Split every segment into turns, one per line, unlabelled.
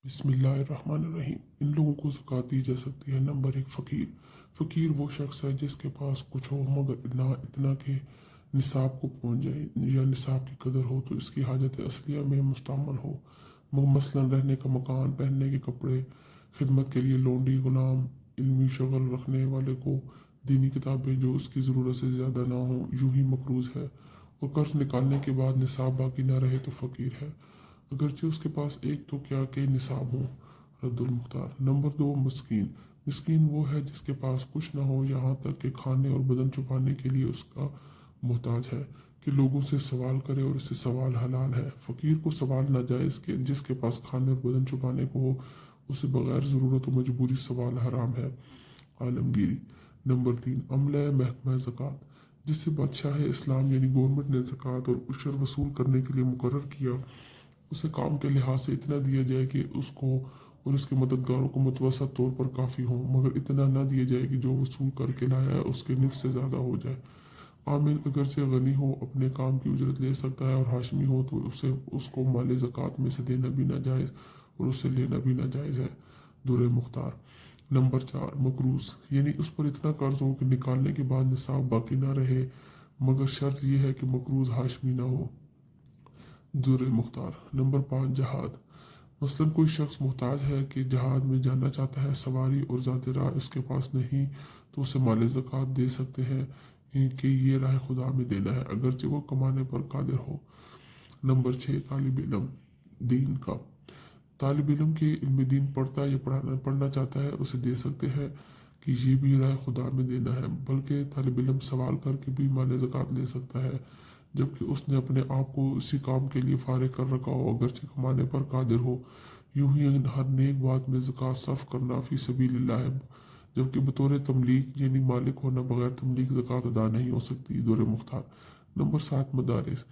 بسم اللہ الرحمن الرحیم۔ ان لوگوں کو زکوٰۃ دی جا سکتی ہے۔ نمبر 1، فقیر۔ فقیر وہ شخص ہے جس کے پاس کچھ ہو مگر نہ اتنا کہ نصاب کو پہنچ جائے یا نصاب کی قدر ہو تو اس کی حاجت اصلیہ میں مستعمل ہو، مثلاً رہنے کا مکان، پہننے کے کپڑے، خدمت کے لیے لونڈی، غلام، علمی شغل رکھنے والے کو دینی کتابیں جو اس کی ضرورت سے زیادہ نہ ہوں، یوں ہی مقروض ہے، اور قرض نکالنے کے بعد نصاب باقی نہ رہے تو فقیر ہے، اگرچہ اس کے پاس ایک تو کیا کہ نصاب ہو۔ رد المختار۔ نمبر 2، مسکین۔ مسکین وہ ہے جس کے پاس کچھ نہ ہو، یہاں تک کہ کھانے اور بدن چھپانے کے لیے اس کا محتاج ہے کہ لوگوں سے سوال کرے اور اس سے سوال حلال ہے۔ فقیر کو سوال ناجائز کہ جس کے پاس کھانے اور بدن چھپانے کو ہو، اسے بغیر ضرورت و مجبوری سوال حرام ہے۔ عالمگیری۔ نمبر 3، عملہ محکمہ زکوٰۃ۔ جسے بادشاہ اسلام یعنی گورنمنٹ نے زکوٰۃ اور عشر وصول کرنے کے لیے مقرر کیا، اسے کام کے لحاظ سے اتنا دیا جائے کہ اس کو اور اس کے مددگاروں کو متوسط طور پر کافی ہو، مگر اتنا نہ دیا جائے کہ جو وصول کر کے لایا ہے اس کے نصف سے زیادہ ہو جائے۔ عامل اگرچہ غنی ہو، اپنے کام کی اجرت لے سکتا ہے، اور ہاشمی ہو تو اس کو مال زکوٰۃ میں سے دینا بھی ناجائز اور اس سے لینا بھی ناجائز ہے۔ در مختار۔ نمبر 4، مقروض، یعنی اس پر اتنا قرض ہو کہ نکالنے کے بعد نصاب باقی نہ رہے، مگر شرط یہ ہے کہ مقروض ہاشمی نہ ہو۔ در مختار۔ نمبر 5، جہاد۔ مثلاً کوئی شخص محتاج ہے کہ جہاد میں جانا چاہتا ہے، سواری اور ذات راہ اس کے پاس نہیں، تو اسے مال زکوٰۃ دے سکتے ہیں کہ یہ راہ خدا میں دینا ہے، اگرچہ وہ کمانے پر قادر ہو۔ نمبر 6، طالب علم۔ دین کا۔ طالب علم کے علم دین پڑھتا یا پڑھنا چاہتا ہے، اسے دے سکتے ہیں کہ یہ بھی راہ خدا میں دینا ہے، بلکہ طالب علم سوال کر کے بھی مال زکوٰۃ لے سکتا ہے جبکہ اس نے اپنے آپ کو اسی کام کے لیے فارغ کر رکھا ہو، اگرچہ کمانے پر قادر ہو۔ یوں ہی ہر نیک بات میں زکوٰۃ صرف کرنا فی سبیل اللہ ہے، جبکہ بطور تملیک یعنی مالک ہونا بغیر تملیک زکوٰۃ ادا نہیں ہو سکتی۔ در مختار۔ نمبر 7، مدارس۔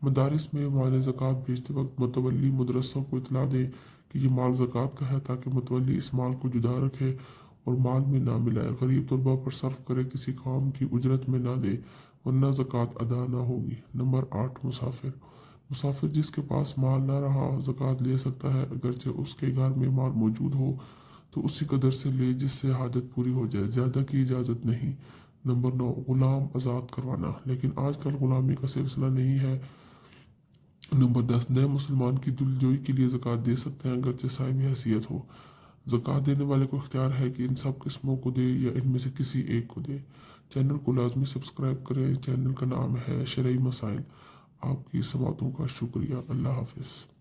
مدارس میں مال زکوٰۃ بھیجتے وقت متولی مدرسوں کو اطلاع دے کہ یہ مال زکوٰۃ کا ہے، تاکہ متولی اس مال کو جدا رکھے اور مال میں نہ ملائے، غریب طلباء پر صرف کرے، کسی کام کی اجرت میں نہ دے، ورنہ زکوٰۃ ادا نہ ہوگی۔ نمبر 8، مسافر۔ مسافر جس کے پاس مال نہ رہا زکوٰۃ لے سکتا ہے، اگرچہ اس کے گھر میں مال موجود ہو تو اسی قدر سے لے جس سے حاجت پوری ہو جائے، زیادہ کی اجازت نہیں۔ نمبر 9، غلام آزاد کروانا، لیکن آج کل غلامی کا سلسلہ نہیں ہے۔ نمبر 10، نئے مسلمان کی دلجوئی کے لیے زکوٰۃ دے سکتے ہیں اگرچہ صاحب حیثیت ہو۔ زکوٰۃ دینے والے کو اختیار ہے کہ ان سب قسموں کو دے یا ان میں سے کسی ایک کو دے۔ چینل کو لازمی سبسکرائب کریں۔ چینل کا نام ہے شرعی مسائل۔ آپ کی سماعتوں کا شکریہ۔ اللہ حافظ۔